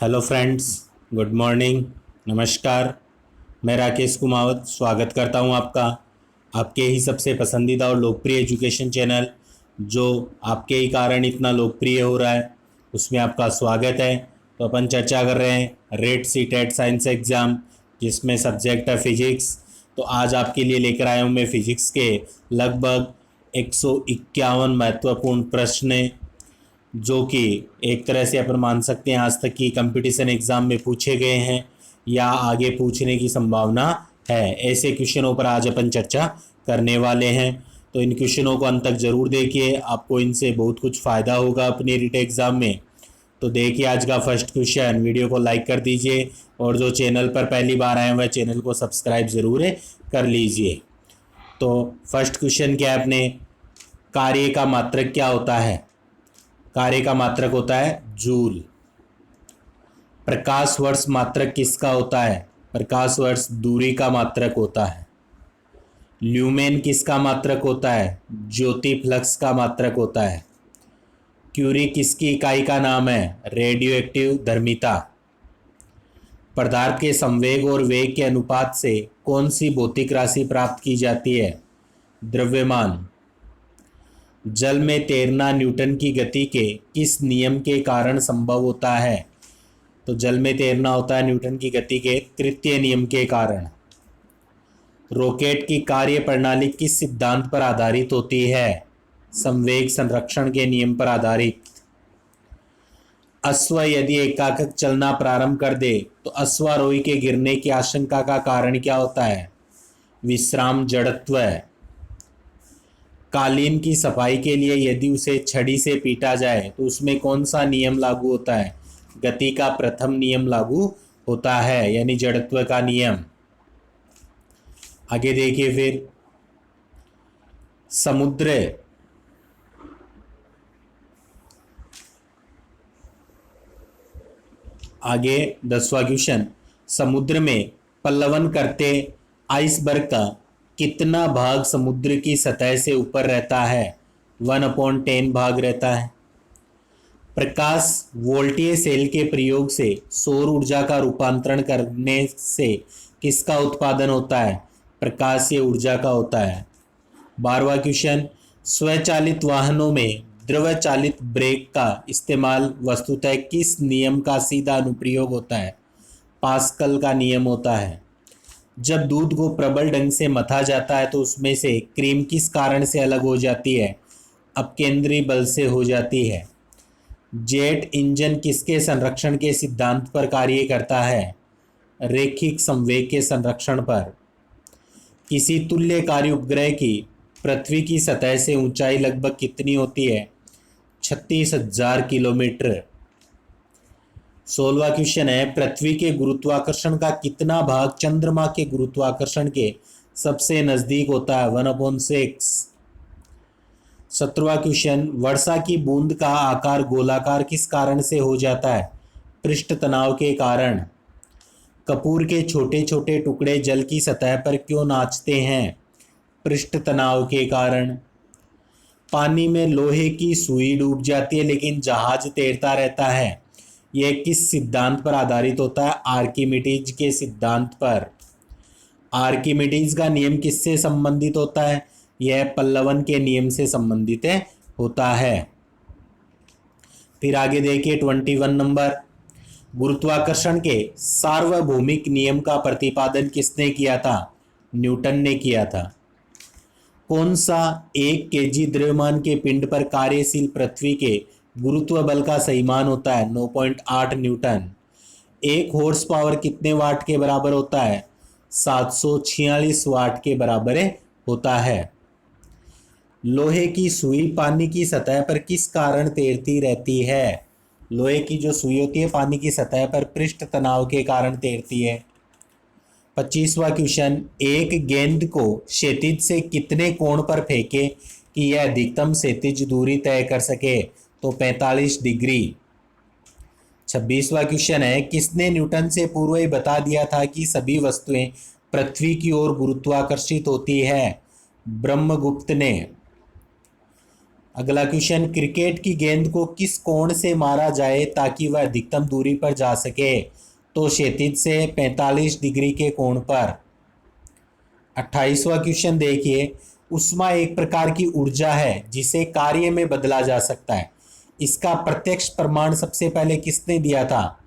Hello friends, good morning, नमस्कार। मैं राकेश कुमावत स्वागत करता हूं आपका आपके ही सबसे पसंदीदा और लोकप्रिय एजुकेशन चैनल जो आपके ही कारण इतना लोकप्रिय हो रहा है उसमें आपका स्वागत है। तो अपन चर्चा कर रहे हैं रेट सीटेट साइंस एग्ज़ाम जिसमें सब्जेक्ट है फिजिक्स। तो आज आपके लिए लेकर आया हूं मैं फिजिक्स के लगभग 151 महत्वपूर्ण प्रश्न जो कि एक तरह से अपन मान सकते हैं आज तक की कंपटीशन एग्ज़ाम में पूछे गए हैं या आगे पूछने की संभावना है। ऐसे क्वेश्चनों पर आज अपन चर्चा करने वाले हैं। तो इन क्वेश्चनों को अंत तक ज़रूर देखिए, आपको इनसे बहुत कुछ फ़ायदा होगा अपनी रिट एग्ज़ाम में। तो देखिए आज का फर्स्ट क्वेश्चन, वीडियो को लाइक कर दीजिए और जो चैनल पर पहली बार आए हुए चैनल को सब्सक्राइब ज़रूर कर लीजिए। तो फर्स्ट क्वेश्चन क्या है अपने, कार्य का मात्रक क्या होता है? कार्य का मात्रक होता है जूल। प्रकाश वर्ष मात्रक किसका होता है? प्रकाश वर्ष दूरी का मात्रक होता है। ल्यूमेन किसका मात्रक होता है? ज्योति फ्लक्स का मात्रक होता है। क्यूरी किसकी इकाई का नाम है? रेडियो एक्टिव धर्मिता। पदार्थ के संवेग और वेग के अनुपात से कौन सी भौतिक राशि प्राप्त की जाती है? द्रव्यमान। जल में तैरना न्यूटन की गति के किस नियम के कारण संभव होता है? तो जल में तैरना होता है न्यूटन की गति के तृतीय नियम के कारण। रॉकेट की कार्य प्रणाली किस सिद्धांत पर आधारित होती है? संवेग संरक्षण के नियम पर आधारित। अश्व यदि एकाएक चलना प्रारंभ कर दे तो अश्वारोही के गिरने की आशंका का कारण क्या होता है? विश्राम जड़त्व। कालीन की सफाई के लिए यदि उसे छड़ी से पीटा जाए तो उसमें कौन सा नियम लागू होता है? गति का प्रथम नियम लागू होता है, यानी जड़त्व का नियम। आगे देखिए फिर, समुद्र आगे 10वां क्वेश्चन, समुद्र में पल्लवन करते आइसबर्ग का कितना भाग समुद्र की सतह से ऊपर रहता है? 1/10 भाग रहता है। प्रकाश वोल्टीय सेल के प्रयोग से सौर ऊर्जा का रूपांतरण करने से किसका उत्पादन होता है? प्रकाशीय ऊर्जा का होता है। 12वां क्वेश्चन, स्वचालित वाहनों में द्रव चालित ब्रेक का इस्तेमाल वस्तुतः किस नियम का सीधा अनुप्रयोग होता है? पास्कल का नियम होता है। जब दूध को प्रबल ढंग से मथा जाता है तो उसमें से क्रीम किस कारण से अलग हो जाती है? अपकेंद्री बल से हो जाती है। जेट इंजन किसके संरक्षण के सिद्धांत पर कार्य करता है? रैखिक संवेग के संरक्षण पर। किसी तुल्यकारी उपग्रह की पृथ्वी की सतह से ऊंचाई लगभग कितनी होती है? 36,000 किलोमीटर। 16वां क्वेश्चन है, पृथ्वी के गुरुत्वाकर्षण का कितना भाग चंद्रमा के गुरुत्वाकर्षण के सबसे नजदीक होता है? 1/6। 17वां क्वेश्चन, वर्षा की बूंद का आकार गोलाकार किस कारण से हो जाता है? पृष्ठ तनाव के कारण। कपूर के छोटे छोटे टुकड़े जल की सतह पर क्यों नाचते हैं? पृष्ठ तनाव के कारण। पानी में लोहे की सुई डूब जाती है लेकिन जहाज तैरता रहता है, यह किस सिद्धांत पर आधारित होता है? आर्किमिडीज के सिद्धांत पर। आर्किमिडीज का नियम किससे संबंधित होता है? यह पल्लवन के नियम से संबंधित होता है। फिर आगे देखिए 21 नंबर, गुरुत्वाकर्षण के सार्वभौमिक नियम का प्रतिपादन किसने किया था? न्यूटन ने किया था। कौन सा 1 केजी द्रव्यमान के पिंड पर कार्यशील पृथ्वी के गुरुत्व बल का सही मान होता है? 9.8 न्यूटन। 1 हॉर्स पावर कितने वाट के बराबर होता है? 746 वाट के बराबर होता है। लोहे की सुई पानी की सतह पर किस कारण तैरती रहती है? लोहे की जो सुई होती है पानी की सतह पर पृष्ठ तनाव के कारण तैरती है। 25वां क्वेश्चन, एक गेंद को क्षैतिज से कितने कोण पर फेंके कि यह अधिकतम क्षैतिज दूरी तय कर सके? तो 45 डिग्री। 26वां क्वेश्चन है, किसने न्यूटन से पूर्व ही बता दिया था कि सभी वस्तुएं पृथ्वी की ओर गुरुत्वाकर्षित होती है? ब्रह्मगुप्त ने। अगला क्वेश्चन, क्रिकेट की गेंद को किस कोण से मारा जाए ताकि वह अधिकतम दूरी पर जा सके? तो क्षैतिज से 45 डिग्री के कोण पर। 28वां क्वेश्चन देखिए, ऊष्मा एक प्रकार की ऊर्जा है जिसे कार्य में बदला जा सकता है। इसका प्रत्यक्ष प्रमाण सबसे पहले किसने दिया था?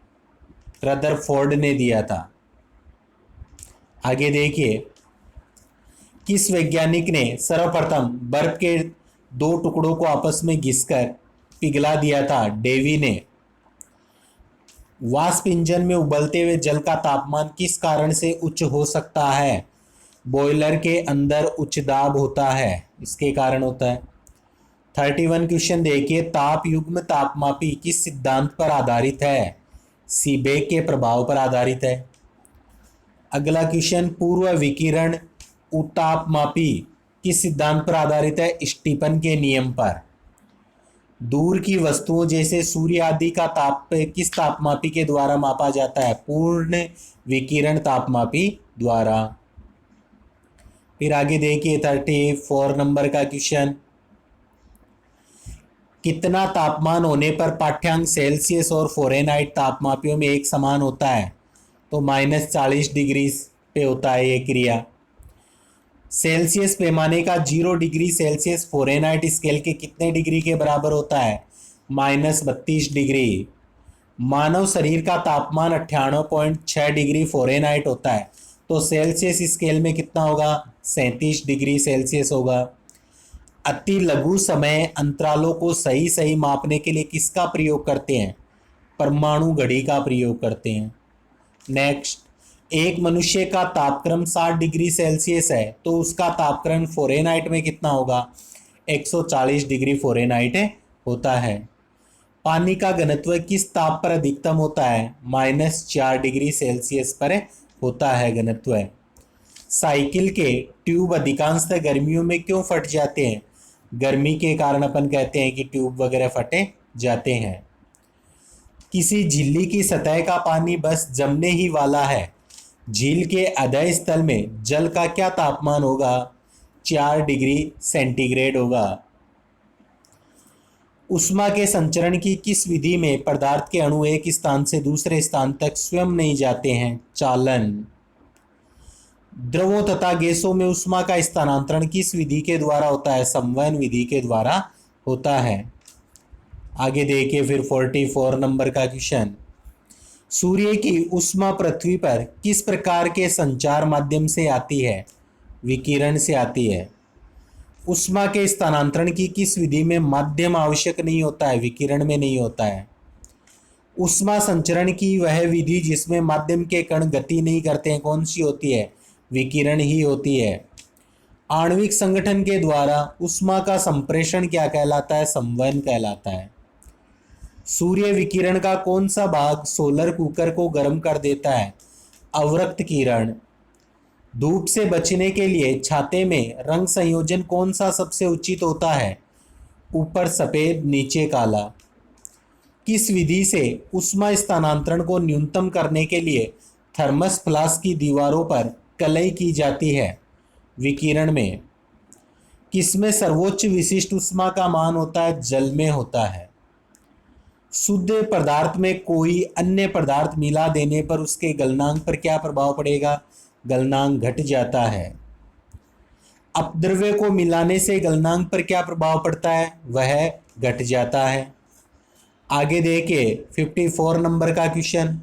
रदरफोर्ड ने दिया था। आगे देखिए, किस वैज्ञानिक ने सर्वप्रथम बर्फ के दो टुकड़ों को आपस में घिसकर पिघला दिया था? डेवी ने। वाष्प इंजन में उबलते हुए जल का तापमान किस कारण से उच्च हो सकता है? बॉयलर के अंदर उच्च दाब होता है, इसके कारण होता है। 31 क्वेश्चन देखिए, ताप युग्म तापमापी किस सिद्धांत पर आधारित है? सीबेक के प्रभाव पर आधारित है। अगला क्वेश्चन, पूर्व विकिरण उतापमापी किस सिद्धांत पर आधारित है? स्टीफन के नियम पर। दूर की वस्तुओं जैसे सूर्य आदि का ताप किस तापमापी के द्वारा मापा जाता है? पूर्ण विकिरण तापमापी द्वारा। फिर आगे देखिए 34 नंबर का क्वेश्चन, कितना तापमान होने पर पाठ्यांक सेल्सियस और फ़ारेनहाइट तापमापियों में एक समान होता है? तो -40 डिग्री पे होता है ये क्रिया। सेल्सियस पैमाने का 0 डिग्री सेल्सियस फ़ारेनहाइट स्केल के कितने डिग्री के बराबर होता है? -32 डिग्री। मानव शरीर का तापमान 98.6 डिग्री फ़ारेनहाइट होता है, तो सेल्सियस स्केल में कितना होगा? 37 डिग्री सेल्सियस होगा। अति लघु समय अंतरालों को सही सही मापने के लिए किसका प्रयोग करते हैं? परमाणु घड़ी का प्रयोग करते हैं। नेक्स्ट, एक मनुष्य का तापक्रम 60 डिग्री सेल्सियस है, तो उसका तापक्रम फ़ारेनहाइट में कितना होगा? 140 डिग्री फ़ारेनहाइट होता है। पानी का घनत्व किस ताप पर अधिकतम होता है? -4 डिग्री सेल्सियस पर होता है घनत्व। साइकिल के ट्यूब अधिकांशतः गर्मियों में क्यों फट जाते हैं? गर्मी के कारण अपन कहते हैं कि ट्यूब वगैरह फटे जाते हैं। किसी झिल्ली की सतह का पानी बस जमने ही वाला है, झील के अधः स्थल में जल का क्या तापमान होगा? 4 डिग्री सेंटीग्रेड होगा। ऊष्मा के संचरण की किस विधि में पदार्थ के अणु एक स्थान से दूसरे स्थान तक स्वयं नहीं जाते हैं? चालन। द्रवों तथा गैसों में ऊष्मा का स्थानांतरण किस विधि के द्वारा होता है? संवहन विधि के द्वारा होता है। आगे देखिए फिर 44 नंबर का क्वेश्चन, सूर्य की ऊष्मा पृथ्वी पर किस प्रकार के संचार माध्यम से आती है? विकिरण से आती है। ऊष्मा के स्थानांतरण की किस विधि में माध्यम आवश्यक नहीं होता है? विकिरण में नहीं होता है। ऊष्मा संचरण की वह विधि जिसमें माध्यम के कण गति नहीं करते हैं, कौन सी होती है? विकिरण ही होती है। आणविक संगठन के द्वारा ऊष्मा का संप्रेषण क्या कहलाता है? संवहन कहलाता है। सूर्य विकिरण का कौन सा भाग सोलर कुकर को गर्म कर देता है? अवरक्त किरण। धूप से बचने के लिए छाते में रंग संयोजन कौन सा सबसे उचित होता है? ऊपर सफेद नीचे काला। किस विधि से ऊष्मा स्थानांतरण को न्यूनतम करने के लिए थर्मस फ्लास्क की दीवारों पर कलई की जाती है? विकिरण में। किसमें सर्वोच्च विशिष्ट ऊष्मा का मान होता है? जल में होता है। शुद्ध पदार्थ में कोई अन्य पदार्थ मिला देने पर उसके गलनांक पर क्या प्रभाव पड़ेगा? गलनांक घट जाता है। अपद्रव्य को मिलाने से गलनांक पर क्या प्रभाव पड़ता है? वह घट जाता है। आगे देखिए 54 नंबर का क्वेश्चन,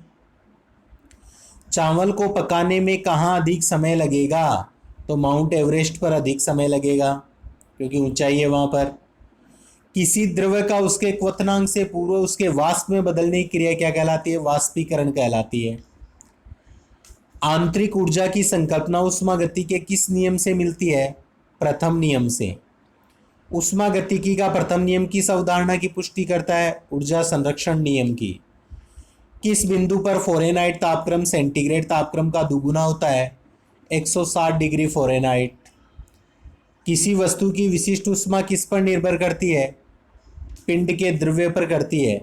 चावल को पकाने में कहाँ अधिक समय लगेगा? तो माउंट एवरेस्ट पर अधिक समय लगेगा क्योंकि ऊंचाई है वहां पर। किसी द्रव्य का उसके क्वथनांक से पूर्व उसके वाष्प में बदलने की क्रिया क्या कहलाती है? वाष्पीकरण कहलाती है। आंतरिक ऊर्जा की संकल्पना ऊष्मागतिकी के किस नियम से मिलती है? प्रथम नियम से। ऊष्मागतिकी का प्रथम नियम किस अवधारणा की पुष्टि करता है? ऊर्जा संरक्षण नियम की। किस बिंदु पर फ़ारेनहाइट तापक्रम सेंटीग्रेड तापक्रम का दुगुना होता है? 160 डिग्री फ़ारेनहाइट। किसी वस्तु की विशिष्ट ऊष्मा किस पर निर्भर करती है? पिंड के द्रव्य पर करती है।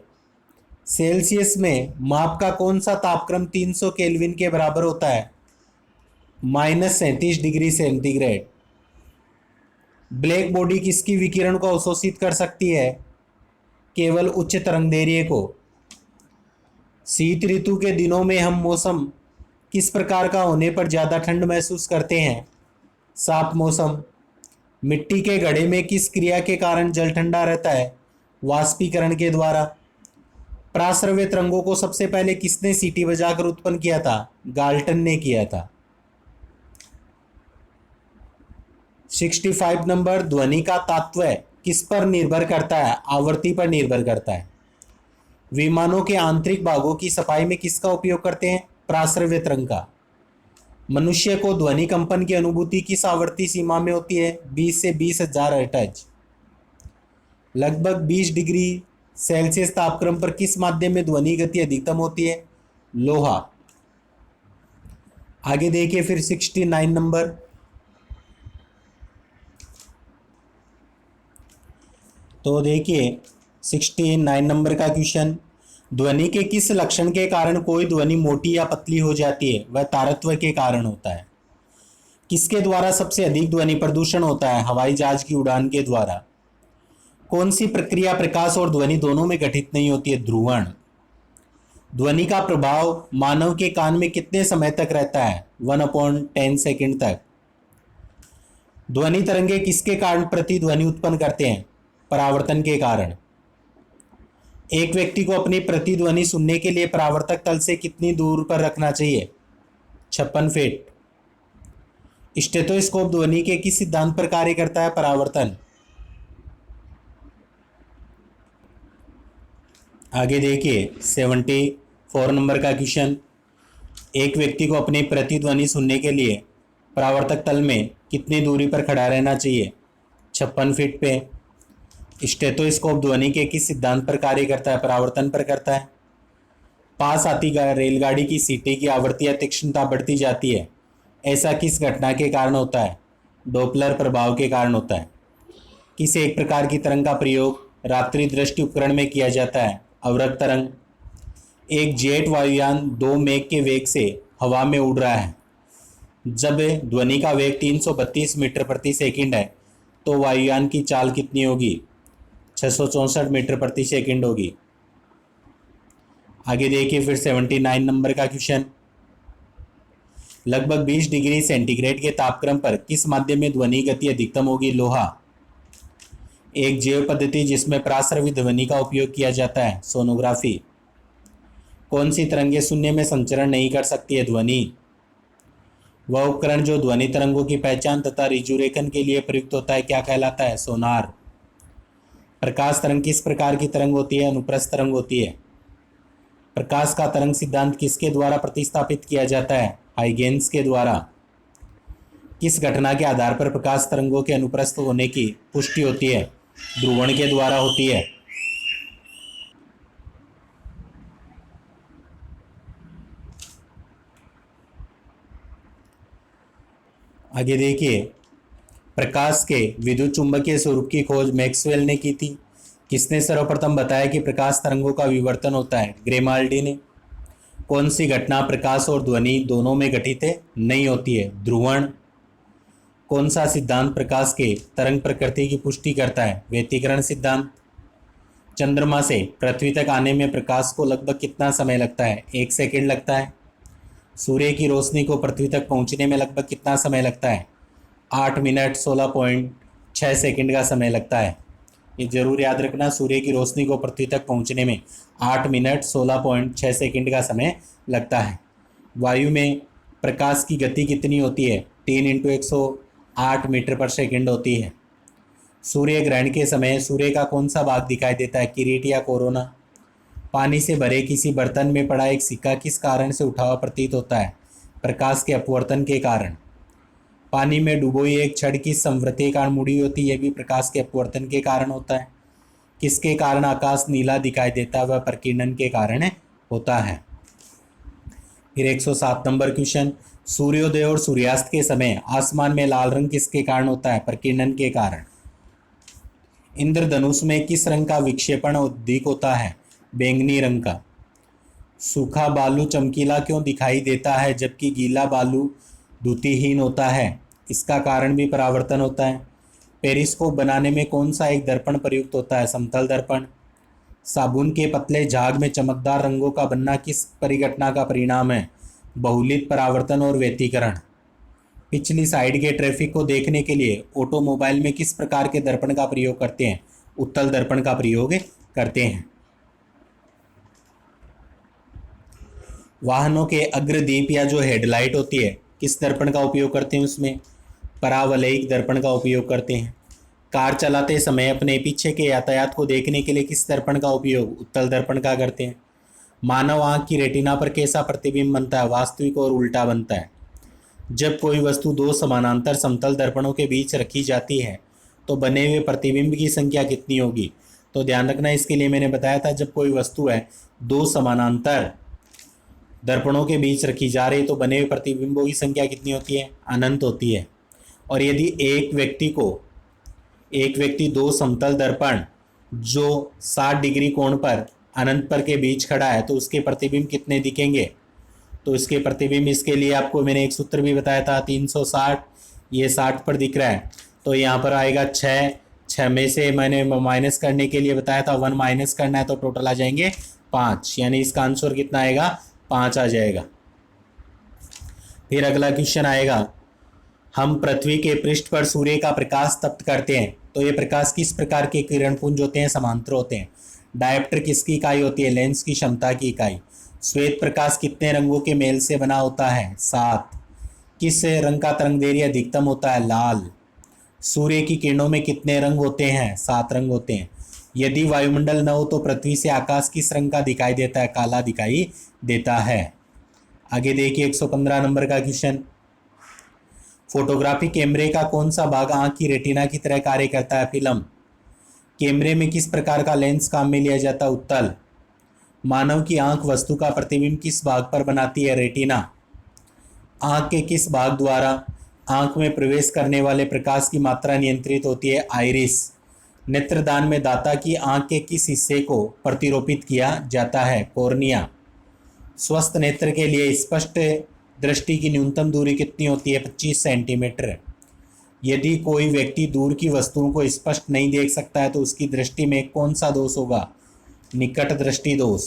सेल्सियस में माप का कौन सा तापक्रम 300 केल्विन के बराबर होता है? -37 डिग्री सेंटीग्रेड। ब्लैक बॉडी किसकी विकिरण को अवशोषित कर सकती है? केवल उच्च तरंगदैर्घ्य को। शीत ऋतु के दिनों में हम मौसम किस प्रकार का होने पर ज़्यादा ठंड महसूस करते हैं? साफ मौसम। मिट्टी के घड़े में किस क्रिया के कारण जल ठंडा रहता है? वाष्पीकरण के द्वारा। प्राश्रव्य तरंगों को सबसे पहले किसने सीटी बजाकर उत्पन्न किया था? गाल्टन ने किया था। 65 नंबर, ध्वनि का तात्व किस पर निर्भर करता है? आवृत्ति पर निर्भर करता है। विमानों के आंतरिक भागों की सफाई में किसका उपयोग करते हैं? प्राश्रव्य तरंग का। मनुष्य को ध्वनि कंपन की अनुभूति किस आवृत्ति सीमा में होती है? 20 से 20,000 हर्ट्ज। लगभग 20 डिग्री सेल्सियस तापक्रम पर किस माध्यम में ध्वनि गति अधिकतम होती है? लोहा। आगे देखिए फिर 69 नंबर, तो देखिए 69 नंबर का क्वेश्चन, ध्वनि के किस लक्षण के कारण कोई ध्वनि मोटी या पतली हो जाती है? वह तारत्व के कारण होता है। किसके द्वारा सबसे अधिक ध्वनि प्रदूषण होता है? हवाई जहाज की उड़ान के द्वारा। कौन सी प्रक्रिया प्रकाश और ध्वनि दोनों में घटित नहीं होती है? ध्रुवण। ध्वनि का प्रभाव मानव के कान में कितने समय तक रहता है? 1/10 सेकंड तक। ध्वनि तरंगे किसके कारण प्रतिध्वनि उत्पन्न करते हैं? परावर्तन के कारण। एक व्यक्ति को अपनी प्रतिध्वनि सुनने के लिए परावर्तक तल से कितनी दूर पर रखना चाहिए? 56 फीट। स्टेथोस्कोप ध्वनि के किस सिद्धांत पर कार्य करता है? परावर्तन। आगे देखिए 74 नंबर का क्वेश्चन, एक व्यक्ति को अपनी प्रतिध्वनि सुनने के लिए परावर्तक तल में कितनी दूरी पर खड़ा रहना चाहिए? 56 फीट पे। स्टेथोस्कोप ध्वनि के किस सिद्धांत पर कार्य करता है? परावर्तन पर करता है। पास आती रेलगाड़ी की सीटी की आवृत्ति या तीक्ष्णता बढ़ती जाती है, ऐसा किस घटना के कारण होता है? डोपलर प्रभाव के कारण होता है। किस एक प्रकार की तरंग का प्रयोग रात्रि दृष्टि उपकरण में किया जाता है? अवरक्त तरंग। एक जेट वायुयान 2 मैक के वेग से हवा में उड़ रहा है। जब ध्वनि का वेग 332 मीटर प्रति सेकंड है तो वायुयान की चाल कितनी होगी? 664 मीटर प्रति सेकंड होगी। आगे देखिए फिर 79 नंबर का क्वेश्चन, लगभग 20 डिग्री सेंटीग्रेड के तापक्रम पर किस माध्यम में ध्वनि गति अधिकतम होगी? लोहा। एक जैव पद्धति जिसमें प्राश्रवी ध्वनि का उपयोग किया जाता है? सोनोग्राफी। कौन सी तरंगें शून्य में संचरण नहीं कर सकती है? ध्वनि। वह उपकरण जो ध्वनि तरंगों की पहचान तथा रिजुरेखन के लिए प्रयुक्त होता है क्या कहलाता है? सोनार। प्रकाश तरंग किस प्रकार की तरंग होती है? अनुप्रस्थ तरंग होती है। प्रकाश का तरंग सिद्धांत किसके द्वारा प्रतिस्थापित किया जाता है? हाइगेन्स के द्वारा। किस घटना के आधार पर प्रकाश तरंगों के अनुप्रस्थ होने की पुष्टि होती है? ध्रुवण के द्वारा होती है। आगे देखिए, प्रकाश के विद्युत चुंबकीय स्वरूप की खोज मैक्सवेल ने की थी। किसने सर्वप्रथम बताया कि प्रकाश तरंगों का विवर्तन होता है? ग्रेमाल्डी ने। कौन सी घटना प्रकाश और ध्वनि दोनों में घटित नहीं होती है? ध्रुवण। कौन सा सिद्धांत प्रकाश के तरंग प्रकृति की पुष्टि करता है? व्यतिकरण सिद्धांत। चंद्रमा से पृथ्वी तक आने में प्रकाश को लगभग कितना समय लगता है? 1 सेकंड लगता है। सूर्य की रोशनी को पृथ्वी तक पहुंचने में लगभग कितना समय लगता है? 8 मिनट 16.6 सेकंड का समय लगता है। ये जरूर याद रखना, सूर्य की रोशनी को पृथ्वी तक पहुंचने में 8 मिनट 16.6 सेकंड का समय लगता है। वायु में प्रकाश की गति कितनी होती है? 3 × 108 मीटर पर सेकंड होती है। सूर्य ग्रहण के समय सूर्य का कौन सा भाग दिखाई देता है? किरीट या कोरोना। पानी से भरे किसी बर्तन में पड़ा एक सिक्का किस कारण से उठा हुआ प्रतीत होता है? प्रकाश के अपवर्तन के कारण। पानी में डूबोई एक छड़ किस संवृत्ति के कारण मुड़ी होती है? यह भी प्रकाश के अपवर्तन के कारण होता है। किसके कारण आकाश नीला दिखाई देता है? वह प्रकीर्णन के कारण होता है। फिर 107 नंबर क्वेश्चन, सूर्योदय और सूर्यास्त के समय आसमान में लाल रंग किसके कारण होता है? प्रकीर्णन के कारण। इंद्रधनुष में किस रंग का विक्षेपण अधिक होता है? बैंगनी रंग का। सूखा बालू चमकीला क्यों दिखाई देता है जबकि गीला बालू द्युतिहीन होता है? इसका कारण भी परावर्तन होता है। पेरिस्कोप बनाने में कौन सा एक दर्पण प्रयुक्त होता है? समतल दर्पण। साबुन के पतले झाग में चमकदार रंगों का बनना किस परिघटना का परिणाम है? बहुलित परावर्तन और व्यतिकरण। पिछली साइड के ट्रैफिक को देखने के लिए ऑटोमोबाइल में किस प्रकार के दर्पण का प्रयोग करते हैं? उत्तल दर्पण का प्रयोग करते हैं। वाहनों के अग्रदीप या जो हेडलाइट होती है किस दर्पण का उपयोग करते हैं? उसमें परावलयिक दर्पण का उपयोग करते हैं। कार चलाते समय अपने पीछे के यातायात को देखने के लिए किस दर्पण का उपयोग? उत्तल दर्पण का करते हैं। मानव आंख की रेटिना पर कैसा प्रतिबिंब बनता है? वास्तविक और उल्टा बनता है। जब कोई वस्तु दो समानांतर समतल दर्पणों के बीच रखी जाती है तो बने हुए प्रतिबिंब की संख्या कितनी होगी? तो ध्यान रखना, इसके लिए मैंने बताया था जब कोई वस्तु है दो समानांतर दर्पणों के बीच रखी जा रही तो बने हुए प्रतिबिंबों की संख्या कितनी होती है? अनंत होती है। और यदि एक व्यक्ति दो समतल दर्पण जो 60 डिग्री कोण पर अनंत पर के बीच खड़ा है तो उसके प्रतिबिंब कितने दिखेंगे? तो इसके प्रतिबिंब, इसके लिए आपको मैंने एक सूत्र भी बताया था 360, ये 60 पर दिख रहा है तो यहाँ पर आएगा 6 में से मैंने माइनस करने के लिए बताया था 1 माइनस करना है तो टोटल आ जाएंगे 5, यानी इसका आंसर कितना आएगा? 5 आ जाएगा। फिर अगला क्वेश्चन आएगा, हम पृथ्वी के पृष्ठ पर सूर्य का प्रकाश तप्त करते हैं तो ये प्रकाश किस प्रकार के किरणपुंज होते हैं? समांतर होते हैं। डायोप्टर किसकी इकाई होती है? लेंस की क्षमता की इकाई। श्वेत प्रकाश कितने रंगों के मेल से बना होता है? 7। किस रंग का तरंगदैर्घ्य अधिकतम होता है? लाल। सूर्य की किरणों में कितने रंग होते हैं? 7 रंग होते हैं। यदि वायुमंडल न हो तो पृथ्वी से आकाश किस रंग का दिखाई देता है? काला दिखाई देता है। आगे देखिए 115 नंबर का क्वेश्चन, फोटोग्राफी कैमरे का कौन सा भाग आंख की रेटिना की तरह कार्य करता है? फिल्म। कैमरे में किस प्रकार का लेंस काम में लिया जाता है? उत्तल। मानव की आंख वस्तु का प्रतिबिंब किस भाग पर बनाती है? रेटिना। आंख के किस भाग द्वारा आंख में प्रवेश करने वाले प्रकाश की मात्रा नियंत्रित होती है? आइरिस। नेत्रदान में दाता की आंख के किस हिस्से को प्रतिरोपित किया जाता है? कॉर्निया। स्वस्थ नेत्र के लिए स्पष्ट दृष्टि की न्यूनतम दूरी कितनी होती है? 25 सेंटीमीटर। यदि कोई व्यक्ति दूर की वस्तुओं को स्पष्ट नहीं देख सकता है तो उसकी दृष्टि में कौन सा दोष होगा? निकट दृष्टि दोष।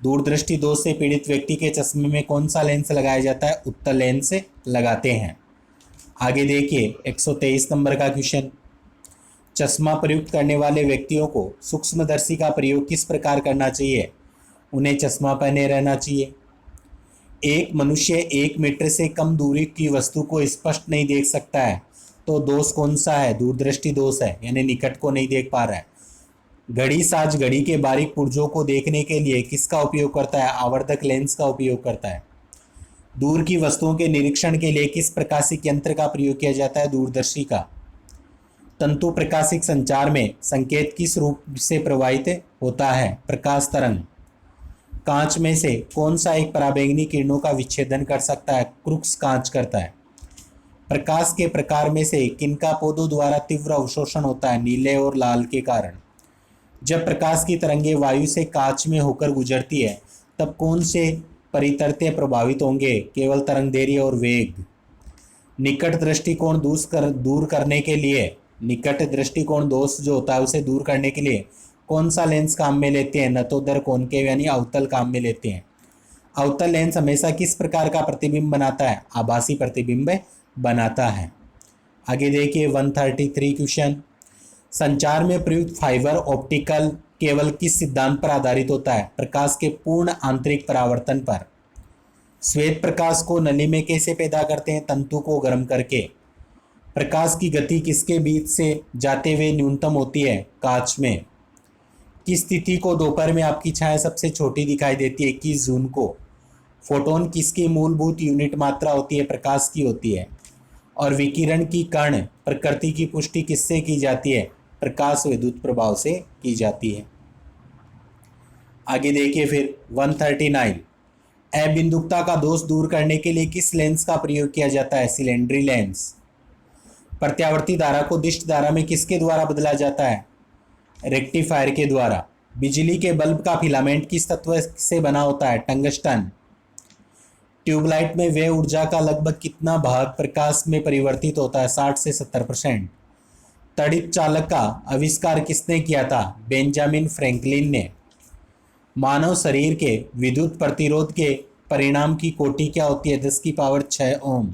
दूरदृष्टि दोष से पीड़ित व्यक्ति के चश्मे में कौन सा लेंस लगाया जाता है? उत्तल लेंस लगाते हैं। आगे देखिए 123 नंबर का क्वेश्चन, चश्मा प्रयुक्त करने वाले व्यक्तियों को सूक्ष्मदर्शी का प्रयोग किस प्रकार करना चाहिए? उन्हें चश्मा पहने रहना चाहिए। एक मनुष्य 1 मीटर से कम दूरी की वस्तु को स्पष्ट नहीं देख सकता है तो दोष कौन सा है? दूरदृष्टि दोष है, यानी निकट को नहीं देख पा रहा है। घड़ी साज घड़ी के बारीक पुर्जों को देखने के लिए किसका उपयोग करता है? आवर्धक लेंस का उपयोग करता है। दूर की वस्तुओं के निरीक्षण के लिए किस प्रकाशिक यंत्र का प्रयोग किया जाता है? दूरदर्शी का। तंतु प्रकाशिक संचार में संकेत किस रूप से प्रवाहित होता है? प्रकाश तरंग। कांच में से कौन सा एक पराबैंगनी किरणों का विच्छेदन कर सकता है? क्रूक्स कांच करता है। प्रकाश के प्रकार में से किनका पौधों द्वारा तीव्र अवशोषण होता है? नीले और लाल के कारण। जब प्रकाश की तरंगें वायु से कांच में होकर गुजरती है तब कौन से परितरते प्रभावित होंगे? केवल तरंगदैर्घ्य और वेग। निकट दृष्टिकोण दूर करने के लिए, निकट दृष्टिकोण दोष जो होता है उसे दूर करने के लिए कौन सा लेंस काम में लेते हैं? नतोदर कॉनकेव यानी अवतल काम में लेते हैं। अवतल लेंस हमेशा किस प्रकार का प्रतिबिंब बनाता है? आभासी प्रतिबिंब बनाता है। आगे देखिए 133 क्वेश्चन, संचार में प्रयुक्त फाइबर ऑप्टिकल केवल किस सिद्धांत पर आधारित होता है? प्रकाश के पूर्ण आंतरिक परावर्तन पर। श्वेत प्रकाश को नली में कैसे पैदा करते हैं? तंतु को गर्म करके। प्रकाश की गति किसके बीच से जाते हुए न्यूनतम होती है? कांच में। किस तिथि को दोपहर में आपकी छाया सबसे छोटी दिखाई देती है? 21 जून को। फोटोन किसकी मूलभूत यूनिट मात्रा होती है? प्रकाश की होती है। और विकिरण की कण प्रकृति की पुष्टि किससे की जाती है? प्रकाश विद्युत प्रभाव से की जाती है। आगे देखिए फिर 139, अबिंदुकता का दोष दूर करने के लिए किस लेंस का प्रयोग किया जाता है? सिलेंडरी लेंस। प्रत्यावर्ती धारा को दिष्ट धारा में किसके द्वारा बदला जाता है? रेक्टिफायर के द्वारा। बिजली के बल्ब का फिलामेंट किस तत्व से बना होता है? टंगस्टन। ट्यूबलाइट में वे ऊर्जा का लगभग कितना भाग प्रकाश में परिवर्तित होता है? 60 से 70%। तड़ित चालक का आविष्कार किसने किया था? बेंजामिन फ्रैंकलिन ने। मानव शरीर के विद्युत प्रतिरोध के परिणाम की कोटि क्या होती है? 10⁶ ओम।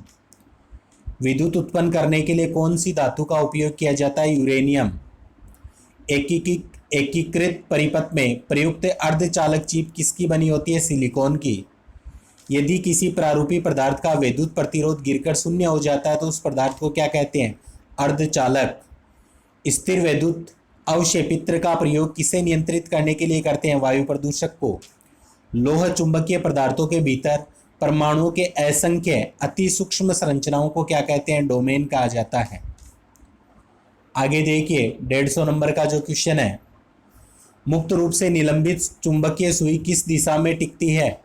विद्युत उत्पन्न करने के लिए कौन सी धातु का उपयोग किया जाता है? यूरेनियम। एकीकृत परिपथ में प्रयुक्त अर्धचालक चिप किसकी बनी होती है? सिलिकॉन की। यदि किसी प्रारूपी पदार्थ का विद्युत प्रतिरोध गिरकर शून्य हो जाता है तो उस पदार्थ को क्या कहते हैं? अर्धचालक। स्थिर विद्युत अवक्षेपित्र का प्रयोग किसे नियंत्रित करने के लिए करते हैं? वायु प्रदूषक को। लोह चुंबकीय पदार्थों के भीतर परमाणुओं के असंख्य अति सूक्ष्म संरचनाओं को क्या कहते हैं? डोमेन कहा जाता है। आगे देखिए 150 नंबर का जो क्वेश्चन है, मुक्त रूप से निलंबित चुंबकीय सुई किस दिशा में टिकती है?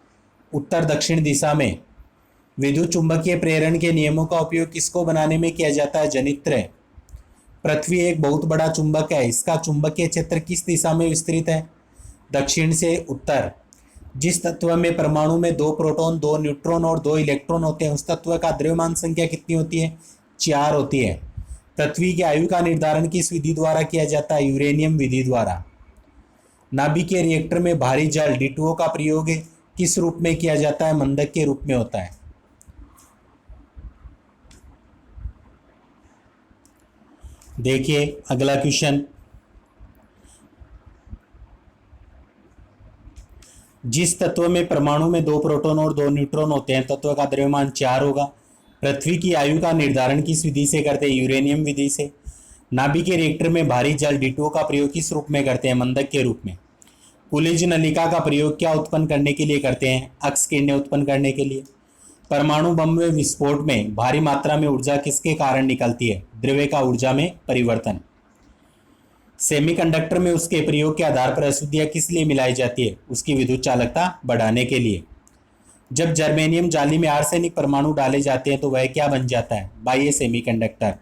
उत्तर दक्षिण दिशा में। विद्युत चुंबकीय प्रेरण के नियमों का उपयोग किसको बनाने में किया जाता है? जनित्र। पृथ्वी एक बहुत बड़ा चुंबक है, इसका चुंबकीय क्षेत्र किस दिशा में विस्तृत है? दक्षिण से उत्तर। जिस तत्व में परमाणु में 2 प्रोटॉन 2 न्यूट्रॉन और 2 इलेक्ट्रॉन होते हैं उस तत्व का द्रव्यमान संख्या कितनी होती है? 4 होती है। पृथ्वी की आयु का निर्धारण किस विधि द्वारा किया जाता है? यूरेनियम विधि द्वारा। नाभिकीय रिएक्टर में भारी जल D2O का प्रयोग किस रूप में किया जाता है? मंदक के रूप में होता है। देखिए अगला क्वेश्चन, जिस तत्व में परमाणु में 2 प्रोटॉन और 2 न्यूट्रॉन होते हैं तत्व का द्रव्यमान 4 होगा। पृथ्वी की आयु का निर्धारण किस विधि से करते हैं? यूरेनियम विधि से। नाभिकीय रिएक्टर में भारी जल D2O का प्रयोग किस रूप में करते हैं? मंदक के रूप में। कुलिज नलिका का प्रयोग क्या उत्पन्न करने के लिए करते हैं? अक्स किरणें उत्पन्न करने के लिए। परमाणु बम में विस्फोट में भारी मात्रा में ऊर्जा किसके कारण निकलती है? द्रव्य का ऊर्जा में परिवर्तन। सेमीकंडक्टर में उसके प्रयोग के आधार पर अशुद्धियां किस लिए मिलाई जाती है? उसकी विद्युत चालकता बढ़ाने के लिए। जब जर्मेनियम जाली में आर्सेनिक परमाणु डाले जाते हैं तो वह क्या बन जाता है? बाह्य सेमीकंडक्टर।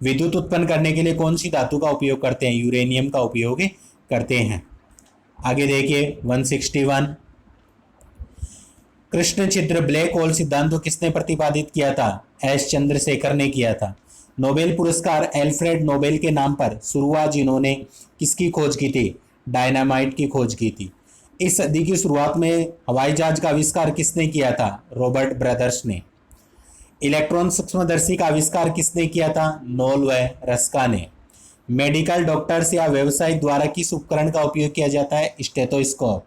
विद्युत उत्पन्न करने के लिए कौन सी धातु का उपयोग करते हैं? यूरेनियम का उपयोग करते हैं। आगे देखिए 161, कृष्ण छिद्र ब्लैक होल सिद्धांत को किसने प्रतिपादित किया था? एस चंद्रशेखर ने किया था। नोबेल पुरस्कार एल्फ्रेड नोबेल के नाम पर शुरू हुआ जिन्होंने किसकी खोज की थी? डायनामाइट की खोज की थी। इस सदी की शुरुआत में हवाई जहाज का आविष्कार किसने किया था? रॉबर्ट ब्रदर्स ने। इलेक्ट्रॉन सूक्ष्मदर्शी का आविष्कार किसने किया था? नोल व रस्का ने। मेडिकल डॉक्टर्स या व्यवसायिक द्वारा किस उपकरण का उपयोग किया जाता है? स्टेथोस्कोप।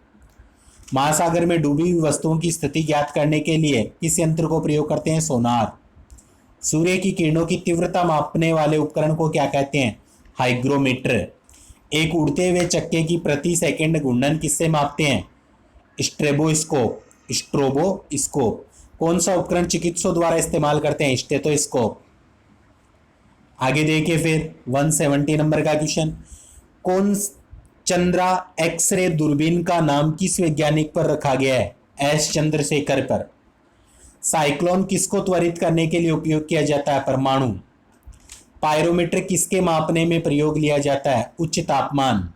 महासागर में डूबी हुई वस्तुओं की स्थिति ज्ञात करने के लिए किस यंत्र को प्रयोग करते हैं? सोनार। सूर्य की किरणों की तीव्रता मापने वाले उपकरण को क्या कहते हैं? हाइग्रोमीटर। एक उड़ते हुए चक्के की प्रति सेकंड घूर्णन किससे मापते हैं? स्ट्रोबोस्कोप। कौन सा उपकरण चिकित्सकों द्वारा इस्तेमाल करते हैं? स्टेथोस्कोप। आगे देखिए फिर 170 नंबर का क्वेश्चन, कौन चंद्रा एक्सरे दूरबीन का नाम किस वैज्ञानिक पर रखा गया है? एस चंद्रशेखर पर। साइक्लोन किसको त्वरित करने के लिए उपयोग किया जाता है? परमाणु। पायरोमीटर किसके मापने में प्रयोग लिया जाता है? उच्च तापमान।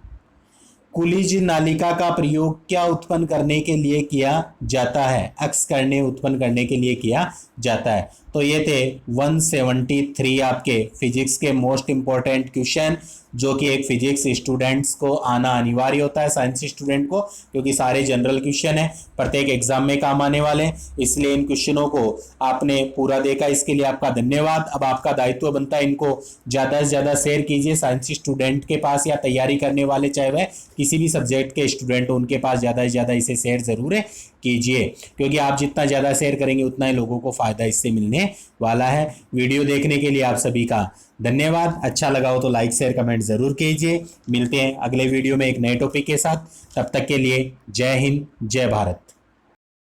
कुलिज नालिका का प्रयोग क्या उत्पन्न करने के लिए किया जाता है? अक्स किरणें उत्पन्न करने के लिए किया जाता है। तो ये थे 173 आपके फिजिक्स के मोस्ट इंपॉर्टेंट क्वेश्चन, जो कि एक फिजिक्स स्टूडेंट्स को आना अनिवार्य होता है, साइंस स्टूडेंट को, क्योंकि सारे जनरल क्वेश्चन है, प्रत्येक एग्जाम में काम आने वाले हैं। इसलिए इन क्वेश्चनों को आपने पूरा देखा, इसके लिए आपका धन्यवाद। अब आपका दायित्व बनता है इनको ज़्यादा से ज़्यादा शेयर कीजिए साइंस स्टूडेंट के पास, या तैयारी करने वाले चाहे वह किसी भी सब्जेक्ट के स्टूडेंट हो, उनके पास ज़्यादा से ज़्यादा इसे शेयर ज़रूर कीजिए, क्योंकि आप जितना ज़्यादा शेयर करेंगे उतना ही लोगों को फ़ायदा इससे मिलने वाला है। वीडियो देखने के लिए आप सभी का धन्यवाद। अच्छा लगा हो तो लाइक शेयर कमेंट ज़रूर कीजिए। मिलते हैं अगले वीडियो में एक नए टॉपिक के साथ। तब तक के लिए जय हिंद, जय भारत।